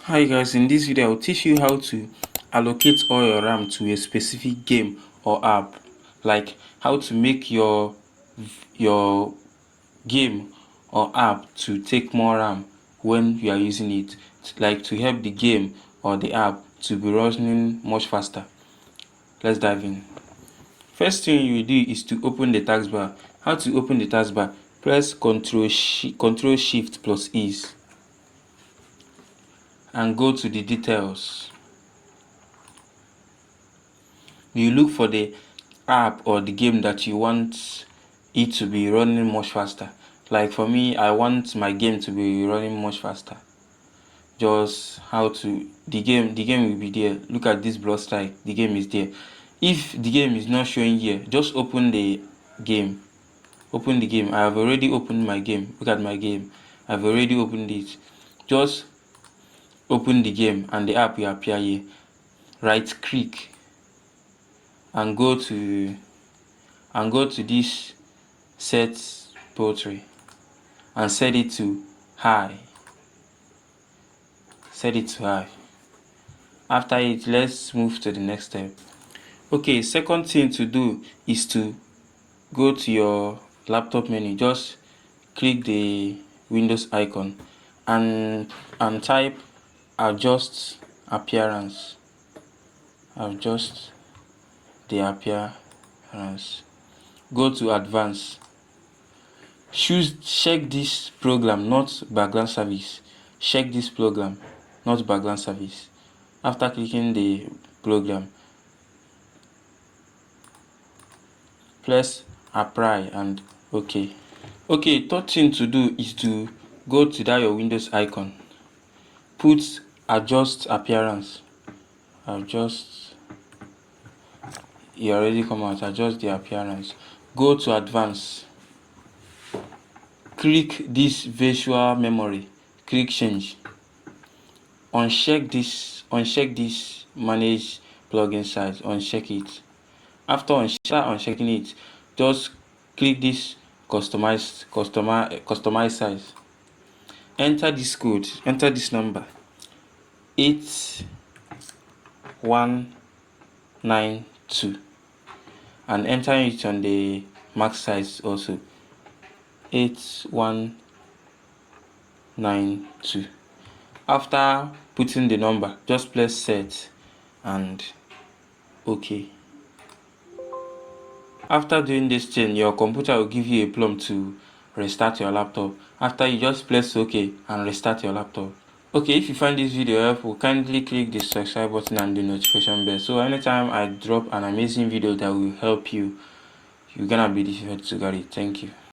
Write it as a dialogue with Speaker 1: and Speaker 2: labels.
Speaker 1: Hi guys, in this video I'll teach you how to allocate all your RAM to a specific game or app, like how to make your game or app to take more RAM when you are using it, like to help the game or the app to be running much faster. Let's dive in. First thing you do is to open the taskbar. How to open the taskbar? Press Ctrl Shift plus Ease and go to the details. You look for the app or the game that you want it to be running much faster. Like for me, I want my game to be running much faster. Just how to the game will be there. Look at this blood strike, the game is there. If the game is not showing here, just open the game. Open the game. I have already opened my game. Look at my game. I've already opened it. Just open the game and the app will appear here. Right click and go to this set poultry and set it to high. After it, let's move to the next step. Okay, second thing to do is to go to your laptop menu. Just click the Windows icon and type adjust appearance. Adjust the appearance. Go to advanced. Check this program, not background service. Check this program, not background service. After clicking the program, press apply and OK. Okay, third thing to do is to go to that your Windows icon. Put adjust appearance. Adjust. You already come out. Adjust the appearance. Go to advanced. Click this virtual memory. Click change. Uncheck this manage plugin size. Uncheck it. After unchecking it, just click this customize size. Enter this code. Enter this number 8192 and enter it on the max size also. 8192. After putting the number, just press set and OK. After doing this thing, your computer will give you a prompt to restart your laptop. After you just press OK and restart your laptop. Okay, if you find this video helpful, kindly click the subscribe button and the notification bell, so anytime I drop an amazing video that will help you, you're gonna be the first to get it. Thank you.